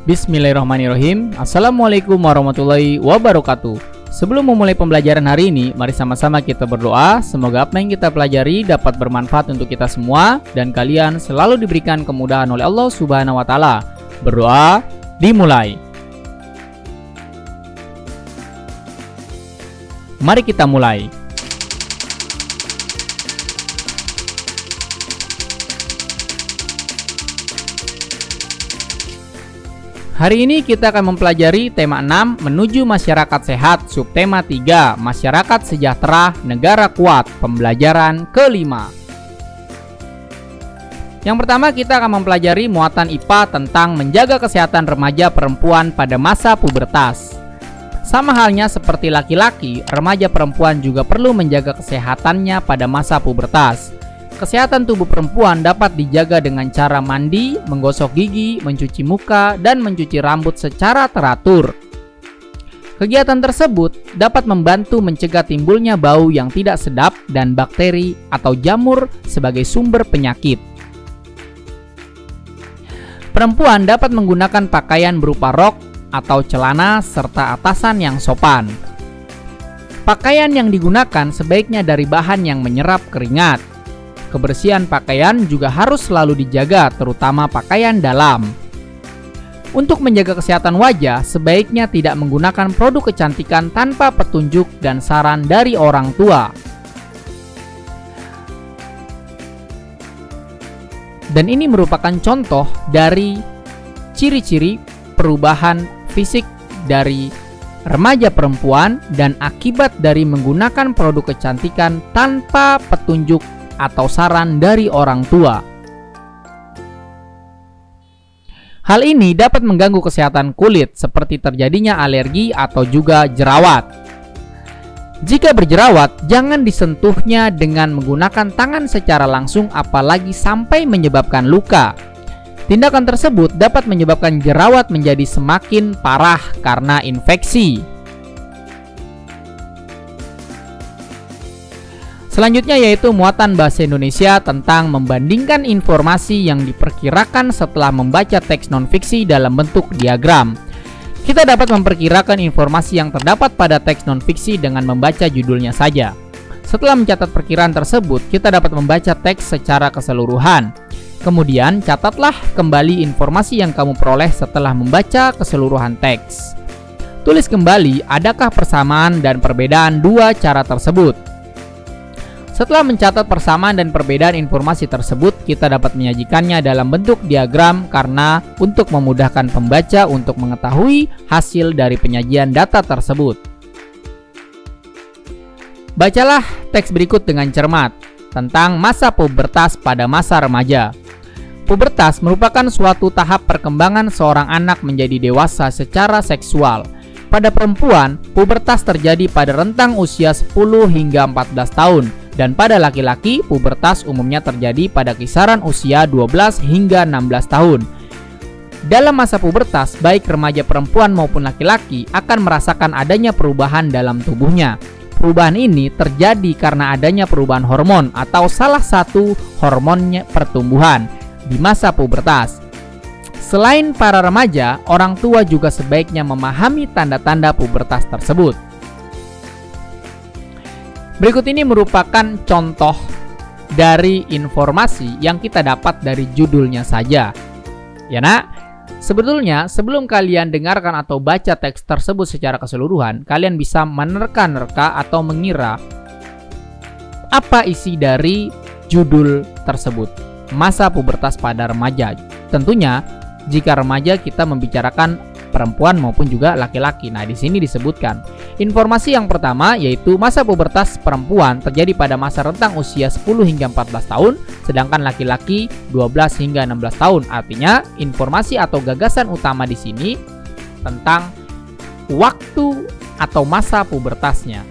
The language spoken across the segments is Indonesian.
Bismillahirrahmanirrahim. Assalamualaikum warahmatullahi wabarakatuh. Sebelum memulai pembelajaran hari ini, mari sama-sama kita berdoa. Semoga apa yang kita pelajari dapat bermanfaat untuk kita semua dan kalian selalu diberikan kemudahan oleh Allah Subhanahu wa taala. Berdoa dimulai. Mari kita mulai. Hari ini kita akan mempelajari tema 6 menuju masyarakat sehat, subtema 3 masyarakat sejahtera, negara kuat, pembelajaran kelima. Yang pertama kita akan mempelajari muatan IPA tentang menjaga kesehatan remaja perempuan pada masa pubertas. Sama halnya seperti laki-laki, remaja perempuan juga perlu menjaga kesehatannya pada masa pubertas. Kesehatan tubuh perempuan dapat dijaga dengan cara mandi, menggosok gigi, mencuci muka, dan mencuci rambut secara teratur. Kegiatan tersebut dapat membantu mencegah timbulnya bau yang tidak sedap dan bakteri atau jamur sebagai sumber penyakit. Perempuan dapat menggunakan pakaian berupa rok atau celana serta atasan yang sopan. Pakaian yang digunakan sebaiknya dari bahan yang menyerap keringat. Kebersihan pakaian juga harus selalu dijaga, terutama pakaian dalam. Untuk menjaga kesehatan wajah, sebaiknya tidak menggunakan produk kecantikan tanpa petunjuk dan saran dari orang tua. Dan ini merupakan contoh dari ciri-ciri perubahan fisik dari remaja perempuan dan akibat dari menggunakan produk kecantikan tanpa petunjuk atau saran dari orang tua. Hal ini dapat mengganggu kesehatan kulit seperti terjadinya alergi atau juga jerawat. Jika berjerawat, jangan disentuhnya dengan menggunakan tangan secara langsung apalagi sampai menyebabkan luka. Tindakan tersebut dapat menyebabkan jerawat menjadi semakin parah karena infeksi. Selanjutnya yaitu muatan bahasa Indonesia tentang membandingkan informasi yang diperkirakan setelah membaca teks non-fiksi dalam bentuk diagram. Kita dapat memperkirakan informasi yang terdapat pada teks non-fiksi dengan membaca judulnya saja. Setelah mencatat perkiraan tersebut, kita dapat membaca teks secara keseluruhan. Kemudian, catatlah kembali informasi yang kamu peroleh setelah membaca keseluruhan teks. Tulis kembali adakah persamaan dan perbedaan dua cara tersebut. Setelah mencatat persamaan dan perbedaan informasi tersebut, kita dapat menyajikannya dalam bentuk diagram karena untuk memudahkan pembaca untuk mengetahui hasil dari penyajian data tersebut. Bacalah teks berikut dengan cermat tentang masa pubertas pada masa remaja. Pubertas merupakan suatu tahap perkembangan seorang anak menjadi dewasa secara seksual. Pada perempuan, pubertas terjadi pada rentang usia 10 hingga 14 tahun. Dan pada laki-laki, pubertas umumnya terjadi pada kisaran usia 12 hingga 16 tahun. Dalam masa pubertas, baik remaja perempuan maupun laki-laki akan merasakan adanya perubahan dalam tubuhnya. Perubahan ini terjadi karena adanya perubahan hormon atau salah satu hormonnya pertumbuhan di masa pubertas. Selain para remaja, orang tua juga sebaiknya memahami tanda-tanda pubertas tersebut. Berikut ini merupakan contoh dari informasi yang kita dapat dari judulnya saja. Ya nak, sebetulnya sebelum kalian dengarkan atau baca teks tersebut secara keseluruhan, kalian bisa menerka-nerka atau mengira apa isi dari judul tersebut. Masa pubertas pada remaja. Tentunya jika remaja kita membicarakan perempuan maupun juga laki-laki. Nah, di sini disebutkan informasi yang pertama yaitu masa pubertas perempuan terjadi pada masa rentang usia 10 hingga 14 tahun, sedangkan laki-laki 12 hingga 16 tahun. Artinya, informasi atau gagasan utama di sini tentang waktu atau masa pubertasnya.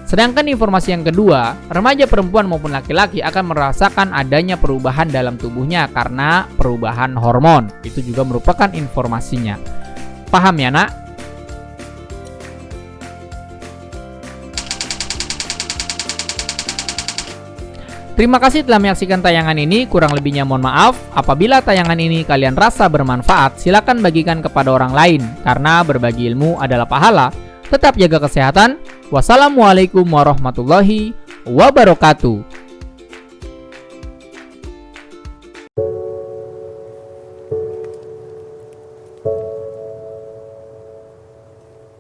Sedangkan informasi yang kedua, remaja perempuan maupun laki-laki akan merasakan adanya perubahan dalam tubuhnya karena perubahan hormon. Itu juga merupakan informasinya. Paham ya nak? Terima kasih telah menyaksikan tayangan ini, kurang lebihnya mohon maaf. Apabila tayangan ini kalian rasa bermanfaat, silakan bagikan kepada orang lain, karena berbagi ilmu adalah pahala. Tetap jaga kesehatan. Wassalamualaikum warahmatullahi wabarakatuh.